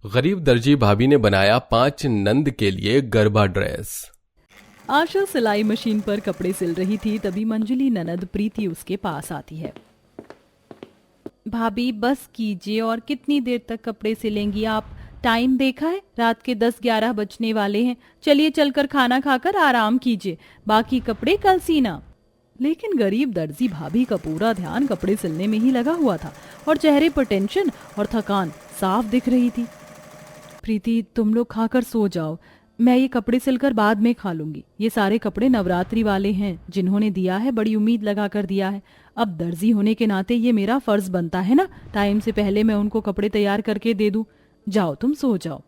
गरीब दर्जी भाभी ने बनाया 5 नंद के लिए गरबा ड्रेस। आशा सिलाई मशीन पर कपड़े सिल रही थी, तभी मंजली ननद प्रीति उसके पास आती है। भाभी बस कीजिए, और कितनी देर तक कपड़े सिलेंगी आप? टाइम देखा है, रात के 10-11 बजने वाले हैं। चलिए चलकर खाना खाकर आराम कीजिए, बाकी कपड़े कल सीना। लेकिन गरीब दर्जी भाभी का पूरा ध्यान कपड़े सिलने में ही लगा हुआ था और चेहरे पर टेंशन और थकान साफ दिख रही थी। प्रीति, तुम लोग खाकर सो जाओ, मैं ये कपड़े सिलकर बाद में खा लूंगी। ये सारे कपड़े नवरात्रि वाले हैं, जिन्होंने दिया है बड़ी उम्मीद लगा कर दिया है। अब दर्जी होने के नाते ये मेरा फर्ज बनता है ना, टाइम से पहले मैं उनको कपड़े तैयार करके दे दूं। जाओ तुम सो जाओ।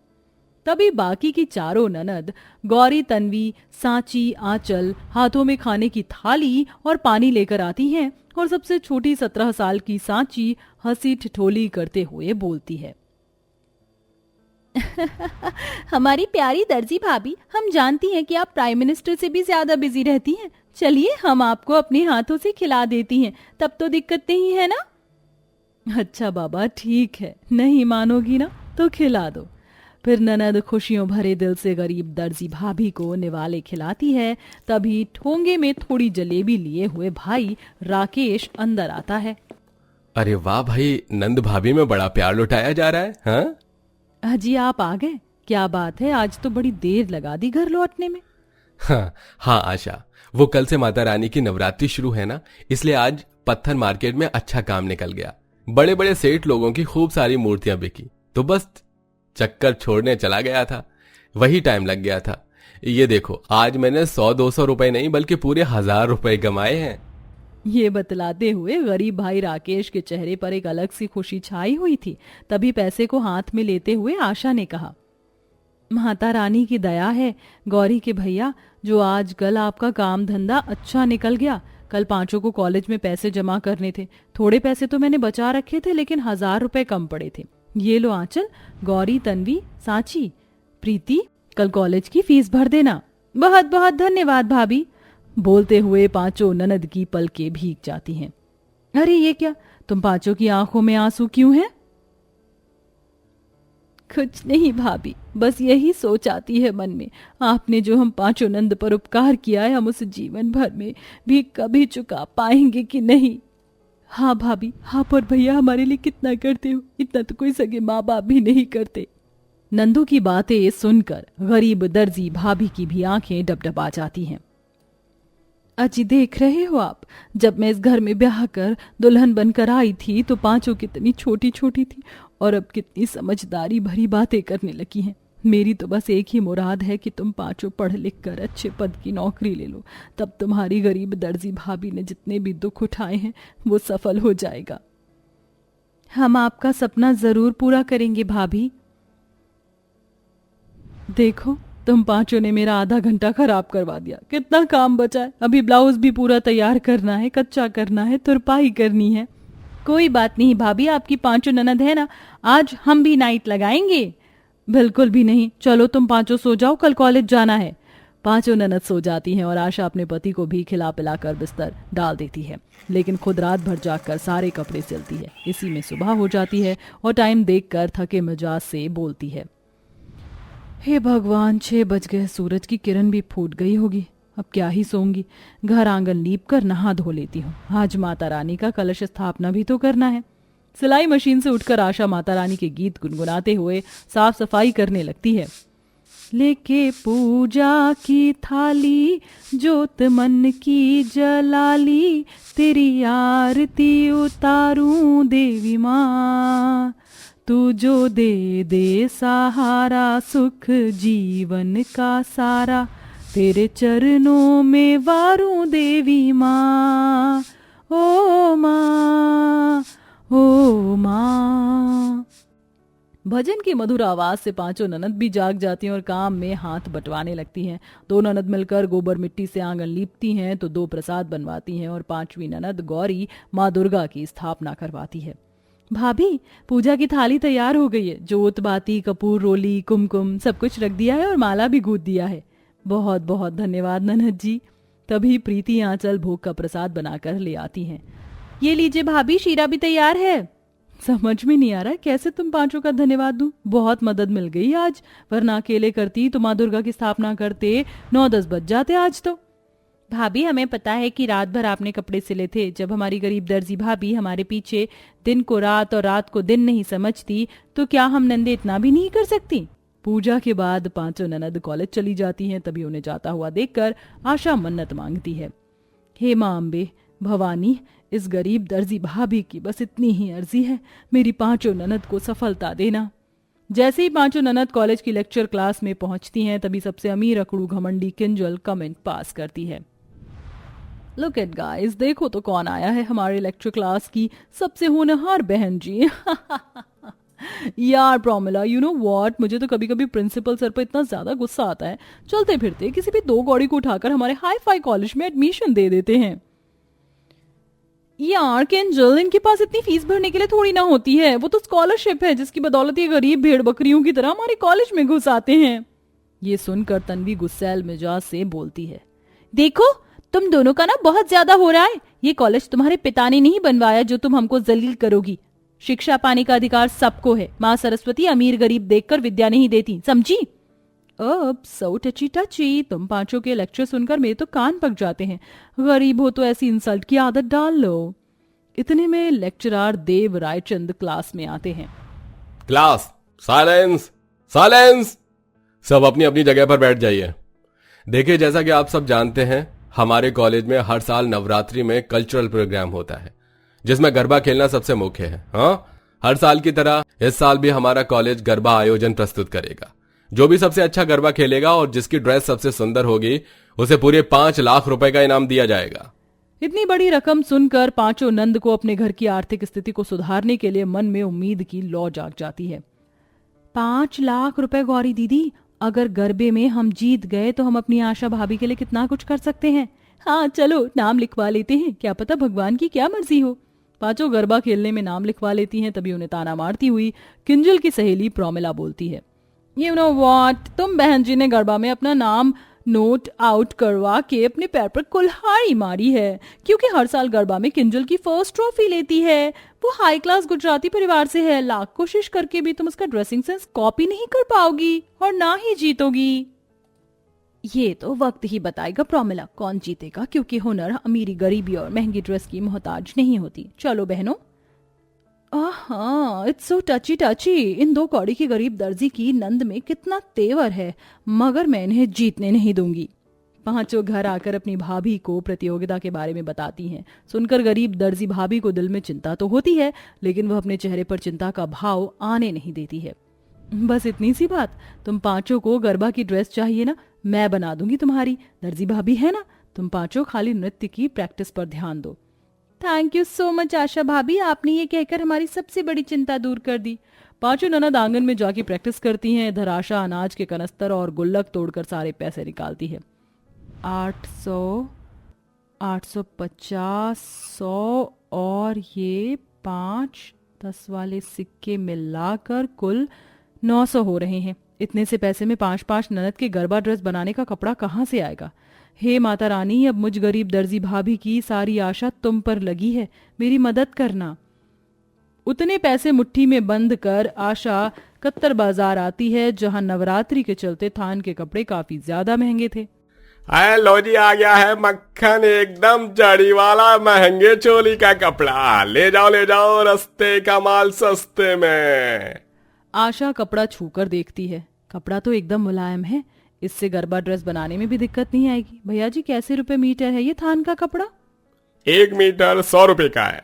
तभी बाकी की चारों ननद गौरी, तन्वी, सांची, आंचल हाथों में खाने की थाली और पानी लेकर आती हैं और सबसे छोटी 17 साल की सांची हंसी ठिठोली करते हुए बोलती है। हमारी प्यारी दर्जी भाभी, हम जानती हैं कि आप प्राइम मिनिस्टर से भी ज्यादा बिजी रहती हैं। चलिए हम आपको अपने हाथों से खिला देती हैं, तब तो दिक्कत नहीं है ना? अच्छा बाबा, ठीक है, नहीं मानोगी ना तो खिला दो। फिर ननद खुशियों भरे दिल से गरीब दर्जी भाभी को निवाले खिलाती है। तभी ठोंगे में थोड़ी जलेबी लिए हुए भाई राकेश अंदर आता है। अरे वाह भाई, नंद भाभी में बड़ा प्यार लुटाया जा रहा है। हाँ अजी आप आ गए, क्या बात है, आज तो बड़ी देर लगा दी घर लौटने में। हाँ आशा, वो कल से माता रानी की नवरात्रि शुरू है ना, इसलिए आज पत्थर मार्केट में अच्छा काम निकल गया। बड़े बड़े सेठ लोगों की खूब सारी मूर्तियां बिकी, तो बस चक्कर छोड़ने चला गया था, वही टाइम लग गया था। ये देखो, आज मैंने 100-200 रुपए नहीं बल्कि पूरे 1000 रुपए कमाए हैं। ये बतलाते हुए गरीब भाई राकेश के चेहरे पर एक अलग सी खुशी छाई हुई थी। तभी पैसे को हाथ में लेते हुए आशा ने कहा, माता रानी की दया है गौरी के भैया, जो आज कल आपका काम धंधा अच्छा निकल गया। कल पांचों को कॉलेज में पैसे जमा करने थे, थोड़े पैसे तो मैंने बचा रखे थे, लेकिन 1000 रुपए कम पड़े थे। ये लो आंचल, गौरी, तन्वी, सांची, प्रीति, कल कॉलेज की फीस भर देना। बहुत बहुत धन्यवाद भाभी। बोलते हुए पांचों ननद की पलकें भीग जाती हैं। अरे ये क्या, तुम पांचों की आंखों में आंसू क्यों हैं? कुछ नहीं भाभी, बस यही सोच आती है मन में, आपने जो हम पांचों नंद पर उपकार किया है, हम उसे जीवन भर में भी कभी चुका पाएंगे कि नहीं? हाँ भाभी, आप और भैया हमारे लिए कितना करते हो, इतना तो कोई सगे माँ बाप भी नहीं करते। नंदू की बातें सुनकर गरीब दर्जी भाभी की भी आंखें डबडबा जाती हैं। अजी देख रहे हो आप, जब मैं इस घर में ब्याह कर दुल्हन बनकर आई थी तो पांचों कितनी छोटी छोटी थी, और अब कितनी समझदारी भरी बातें करने लगी हैं। मेरी तो बस एक ही मुराद है कि तुम पांचों पढ़ लिख कर अच्छे पद की नौकरी ले लो, तब तुम्हारी गरीब दर्जी भाभी ने जितने भी दुख उठाए हैं वो सफल हो जाएगा। हम आपका सपना जरूर पूरा करेंगे भाभी। देखो, तुम पांचों ने मेरा आधा घंटा खराब करवा दिया, कितना काम बचा है। अभी ब्लाउज भी पूरा तैयार करना है, कच्चा करना है, तुरपाई करनी है। कोई बात नहीं भाभी, आपकी पांचों ननद है ना, आज हम भी नाइट लगाएंगे। बिल्कुल भी नहीं, चलो तुम पांचों सो जाओ, कल कॉलेज जाना है। पांचों ननद सो जाती हैं और आशा अपने पति को भी खिला पिलाकर बिस्तर डाल देती है, लेकिन खुद रात भर जागकर सारे कपड़े सिलती है। इसी में सुबह हो जाती है और टाइम देखकर थके मिजाज से बोलती है, हे भगवान, 6 बज गए, सूरज की किरण भी फूट गई होगी, अब क्या ही सोऊंगी। घर आंगन लीप कर नहा धो लेती हूँ, आज माता रानी का कलश स्थापना भी तो करना है। सिलाई मशीन से उठकर आशा माता रानी के गीत गुनगुनाते हुए साफ सफाई करने लगती है। लेके पूजा की थाली, जोत मन की जलाली, तेरी आरती उतारूं देवी माँ, तू जो दे दे सहारा, सुख जीवन का सारा, तेरे चरणों में वारूं देवी माँ, ओ माँ, ओ माँ। भजन की मधुर आवाज से पांचों ननद भी जाग जाती हैं और काम में हाथ बंटवाने लगती हैं। 2 ननद मिलकर गोबर मिट्टी से आंगन लीपती हैं तो 2 प्रसाद बनवाती हैं और 5वीं ननद गौरी माँ दुर्गा की स्थापना करवाती है। भाभी, पूजा की थाली तैयार हो गई है, जोत बाती कपूर रोली कुमकुम सब कुछ रख दिया है और माला भी गूंथ दिया है। बहुत बहुत धन्यवाद ननद जी। तभी प्रीति आंचल भोग का प्रसाद बनाकर ले आती हैं। ये लीजिए भाभी, शीरा भी तैयार है। समझ में नहीं आ रहा है कैसे तुम पांचों का धन्यवाद दूं। बहुत मदद मिल गई आज, वरना अकेले करती तो माँ दुर्गा की स्थापना करते 9-10 बज जाते आज तो। भाभी हमें पता है कि रात भर आपने कपड़े सिले थे। जब हमारी गरीब दर्जी भाभी हमारे पीछे दिन को रात और रात को दिन नहीं समझती तो क्या हम नंदे इतना भी नहीं कर सकती। पूजा के बाद पांचों ननद कॉलेज चली जाती हैं। तभी उन्हें जाता हुआ देखकर आशा मन्नत मांगती है, हे माँ अम्बे भवानी, इस गरीब दर्जी भाभी की बस इतनी ही अर्जी है, मेरी पांचों ननद को सफलता देना। जैसे ही पांचों ननद कॉलेज की लेक्चर क्लास में पहुंचती हैं तभी सबसे अमीर अकड़ू घमंडी किंजल कमेंट पास करती है, लुक एट गाइस, देखो तो कौन आया है हमारे लेक्चर क्लास की सबसे होनहार बहन जी। यार प्रोमिला, यू नो व्हाट, मुझे तो कभी कभी प्रिंसिपल सर पर इतना ज्यादा गुस्सा आता है, चलते फिरते किसी भी 2 कौड़ी को उठाकर हमारे हाई फाई कॉलेज में एडमिशन दे देते हैं। यार किंजल, इनके पास इतनी फीस भरने के लिए थोड़ी ना होती है, वो तो स्कॉलरशिप है जिसकी बदौलत ये गरीब भेड़ बकरियों की तरह हमारे कॉलेज में घुस आते हैं। ये सुनकर तन्वी गुस्सैल मिजाज से बोलती है, देखो तुम दोनों का ना बहुत ज्यादा हो रहा है। ये कॉलेज तुम्हारे पिता ने नहीं बनवाया जो तुम हमको जलील करोगी। शिक्षा पाने का अधिकार सबको है। माँ सरस्वती अमीर गरीब देखकर विद्या नहीं देती, समझी। अब सो टची टची, तुम पांचों के लेक्चर सुनकर मेरे तो कान पक जाते हैं। गरीब हो तो ऐसी इंसल्ट की आदत डाल लो। इतने में लेक्चरर देव रायचंद क्लास में आते हैं। क्लास साइलेंस साइलेंस, सब अपनी अपनी जगह पर बैठ जाइए। देखिए, जैसा कि आप सब जानते हैं, हमारे कॉलेज में हर साल नवरात्रि में कल्चरल प्रोग्राम होता है जिसमें गरबा खेलना सबसे मुख्य है। हाँ, हर साल की तरह इस साल भी हमारा कॉलेज गरबा आयोजन प्रस्तुत करेगा। जो भी सबसे अच्छा गरबा खेलेगा और जिसकी ड्रेस सबसे सुंदर होगी उसे पूरे 5 लाख रुपए का इनाम दिया जाएगा। इतनी बड़ी रकम सुनकर पांचों नंद को अपने घर की आर्थिक स्थिति को सुधारने के लिए मन में उम्मीद की लौ जाग जाती है। 5 लाख रुपए गौरी दीदी, अगर गरबे में हम जीत गए तो हम अपनी आशा भाभी के लिए कितना कुछ कर सकते हैं। हाँ चलो नाम लिखवा लेते हैं, क्या पता भगवान की क्या मर्जी हो। पांचों गरबा खेलने में नाम लिखवा लेती हैं। तभी उन्हें ताना मारती हुई किंजल की सहेली प्रोमिला बोलती है, यू नो व्हाट, तुम बहन जी ने गरबा में अपना नाम नोट आउट करवा के अपने पैर पर कुल्हाड़ी मारी है, क्योंकि हर साल गरबा में किंजल की फर्स्ट ट्रॉफी लेती है। वो हाई क्लास गुजराती परिवार से है, लाख कोशिश करके भी तुम उसका ड्रेसिंग सेंस कॉपी नहीं कर पाओगी और ना ही जीतोगी। ये तो वक्त ही बताएगा प्रोमिला कौन जीतेगा, क्योंकि हुनर अमीरी गरीबी और महंगी ड्रेस की मोहताज नहीं होती। चलो बहनों। हाँ, इट्स सो टची टची, इन 2 कौड़ी की गरीब दर्जी की नंद में कितना तेवर है, मगर मैं इन्हें जीतने नहीं दूंगी। पांचों घर आकर अपनी भाभी को प्रतियोगिता के बारे में बताती हैं। सुनकर गरीब दर्जी भाभी को दिल में चिंता तो होती है, लेकिन वह अपने चेहरे पर चिंता का भाव आने नहीं देती है। बस इतनी सी बात, तुम पांचों को गरबा की ड्रेस चाहिए ना, मैं बना दूंगी तुम्हारी। दर्जी भाभी है ना, तुम पांचों खाली नृत्य की प्रैक्टिस पर ध्यान दो। थैंक यू सो मच आशा भाभी, आपने ये कहकर हमारी सबसे बड़ी चिंता दूर कर दी। पांचों ननद आंगन में जाके प्रैक्टिस करती हैं। इधर आशा अनाज के कनस्तर और गुल्लक तोड़कर सारे पैसे निकालती है। 800, 850, 100 और ये 5 10 वाले सिक्के मिलाकर कुल 900 हो रहे हैं। इतने से पैसे में 5-5 ननद के गरबा ड्रेस बनाने का कपड़ा कहाँ से आएगा। हे माता रानी, अब मुझ गरीब दर्जी भाभी की सारी आशा तुम पर लगी है, मेरी मदद करना। उतने पैसे मुट्ठी में बंद कर आशा कत्तर बाजार आती है, जहां नवरात्रि के चलते थान के कपड़े काफी ज्यादा महंगे थे। लो जी, आ गया है मक्खन, एकदम जड़ी वाला महंगे चोली का कपड़ा। ले जाओ, रस्ते का माल सस्ते में। आशा कपड़ा छूकर देखती है, कपड़ा तो एकदम मुलायम है, इससे गरबा ड्रेस बनाने में भी दिक्कत नहीं आएगी। भैया जी कैसे रुपए मीटर है ये थान का कपड़ा? 1 मीटर 100 रुपए का है।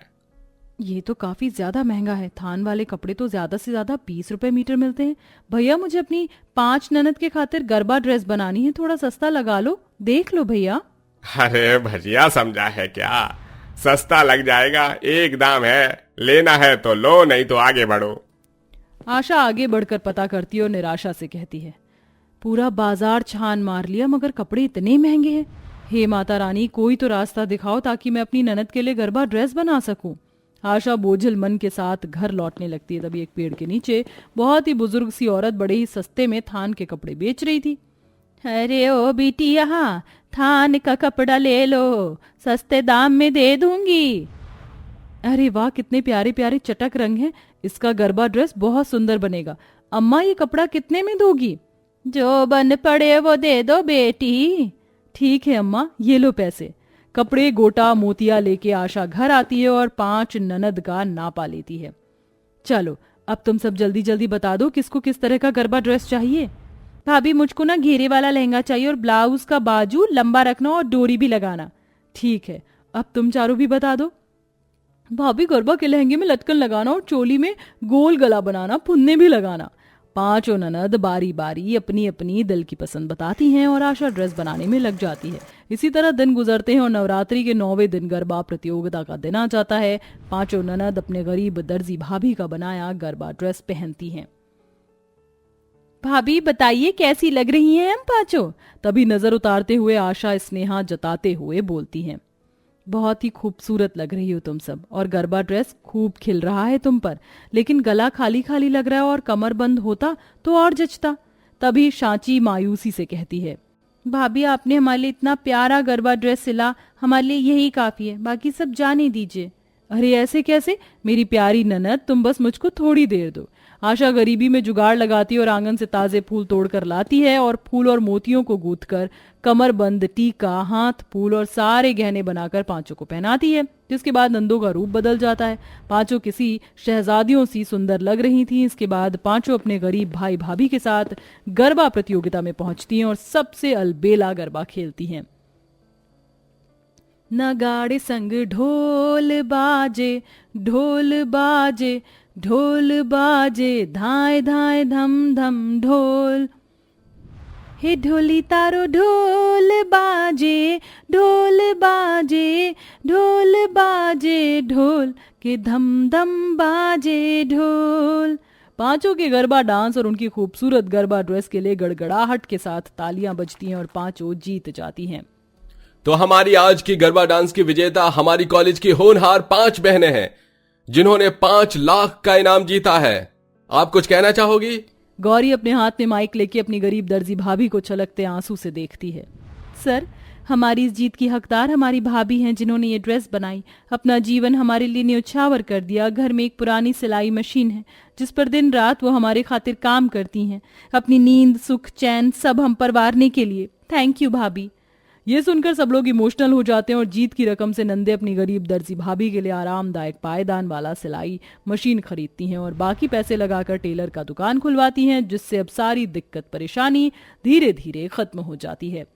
ये तो काफी ज्यादा महंगा है। थान वाले कपड़े तो ज्यादा से ज्यादा 20 रुपए मीटर मिलते हैं। भैया मुझे अपनी 5 ननद के खातिर गरबा ड्रेस बनानी है, थोड़ा सस्ता लगा लो, देख लो भैया। अरे भजिया समझा है क्या, सस्ता लग जाएगा, एक दाम है, लेना है तो लो, नहीं तो आगे बढ़ो। आशा आगे बढ़कर पता करती है और निराशा से कहती है, पूरा बाजार छान मार लिया मगर कपड़े इतने महंगे हैं। हे माता रानी, कोई तो रास्ता दिखाओ ताकि मैं अपनी ननद के लिए गरबा ड्रेस बना सकूं। आशा बोझल मन के साथ घर लौटने लगती है। तभी एक पेड़ के नीचे बहुत ही बुजुर्ग सी औरत बड़े ही सस्ते में थान के कपड़े बेच रही थी। अरे ओ बिटिया, थान का कपड़ा ले लो, सस्ते दाम में दे दूंगी। अरे वाह, कितने प्यारे प्यारे चटक रंग हैं। इसका गरबा ड्रेस बहुत सुंदर बनेगा। अम्मा, ये कपड़ा कितने में दोगी? जो बन पड़े वो दे दो बेटी। ठीक है अम्मा, ये लो पैसे। कपड़े, गोटा, मोतिया लेके आशा घर आती है और 5 ननद का नापा लेती है। चलो अब तुम सब जल्दी जल्दी बता दो किसको किस तरह का गरबा ड्रेस चाहिए। भाभी, मुझको ना घेरे वाला लहंगा चाहिए और ब्लाउज का बाजू लंबा रखना और डोरी भी लगाना। ठीक है, अब तुम चारों भी बता दो। भाभी, गरबा के लहंगे में लटकन लगाना और चोली में गोल गला बनाना, पुन्ने भी लगाना। 5 ननद बारी बारी अपनी अपनी दिल की पसंद बताती हैं और आशा ड्रेस बनाने में लग जाती है। इसी तरह दिन गुजरते हैं और नवरात्रि के 9वें दिन गरबा प्रतियोगिता का दिन आ जाता है। 5 ननद अपने गरीब दर्जी भाभी का बनाया गरबा ड्रेस पहनती हैं। भाभी बताइए कैसी लग रही हैं हम पांचों? तभी नजर उतारते हुए आशा स्नेहा जताते हुए बोलती हैं, बहुत ही खूबसूरत लग रही हो तुम सब, और गरबा ड्रेस खूब खिल रहा है तुम पर, लेकिन गला खाली खाली लग रहा है और कमर बंद होता तो और जचता। तभी सांची मायूसी से कहती है, भाभी आपने हमारे लिए इतना प्यारा गरबा ड्रेस सिला, हमारे लिए यही काफी है, बाकी सब जाने दीजिए। अरे ऐसे कैसे मेरी प्यारी ननद, तुम बस मुझको थोड़ी देर दो। आशा गरीबी में जुगाड़ लगाती है और आंगन से ताजे फूल तोड़कर लाती है और फूल और मोतियों को गूंथकर कमरबंद, टीका, हाथ फूल और सारे गहने बनाकर 5 को पहनाती है। जिसके बाद नंदों का रूप बदल जाता है। 5 किसी शहजादियों सी सुंदर लग रही थी। इसके बाद 5 अपने गरीब भाई भाभी के साथ गरबा प्रतियोगिता में पहुंचती हैं और सबसे अलबेला गरबा खेलती हैं। नगाड़े संग ढोल बाजे, ढोल बाजे, ढोल बाजे, धाय धाय धम धम ढोल। हे ढोली तारो ढोल बाजे, ढोल बाजे, ढोल बाजे, ढोल के धम धम बाजे ढोल। 5 के गरबा डांस और उनकी खूबसूरत गरबा ड्रेस के लिए गड़गड़ाहट के साथ तालियां बजती हैं और 5 जीत जाती हैं। तो हमारी आज की गरबा डांस की विजेता हमारी कॉलेज की होनहार 5 बहनें हैं, जिन्होंने 5 लाख का इनाम जीता है। आप कुछ कहना चाहोगी? गौरी अपने हाथ में माइक लेके अपनी गरीब दर्जी भाभी को छलकते आंसू से देखती है। सर, हमारी इस जीत की हकदार हमारी भाभी हैं, जिन्होंने ये ड्रेस बनाई, अपना जीवन हमारे लिए न्यौछावर कर दिया। घर में एक पुरानी सिलाई मशीन है जिस पर दिन रात वो हमारे खातिर काम करती हैं, अपनी नींद, सुख, चैन सब हम पर वारने के लिए। थैंक यू भाभी। ये सुनकर सब लोग इमोशनल हो जाते हैं और जीत की रकम से नंदे अपनी गरीब दर्जी भाभी के लिए आरामदायक पायदान वाला सिलाई मशीन खरीदती हैं और बाकी पैसे लगाकर टेलर का दुकान खुलवाती हैं, जिससे अब सारी दिक्कत परेशानी धीरे धीरे खत्म हो जाती है।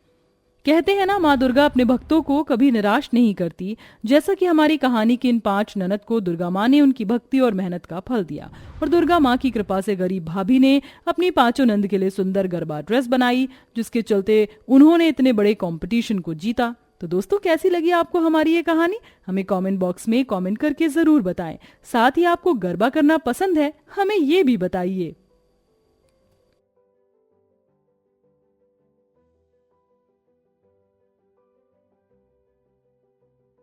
कहते हैं ना, माँ दुर्गा अपने भक्तों को कभी निराश नहीं करती। जैसा कि हमारी कहानी की इन 5 ननद को दुर्गा माँ ने उनकी भक्ति और मेहनत का फल दिया और दुर्गा माँ की कृपा से गरीब भाभी ने अपनी 5 नंद के लिए सुंदर गरबा ड्रेस बनाई, जिसके चलते उन्होंने इतने बड़े कंपटीशन को जीता। तो दोस्तों, कैसी लगी आपको हमारी ये कहानी? हमें कमेंट बॉक्स में कमेंट करके जरूर बताएं। साथ ही आपको गरबा करना पसंद है? हमें ये भी बताइए।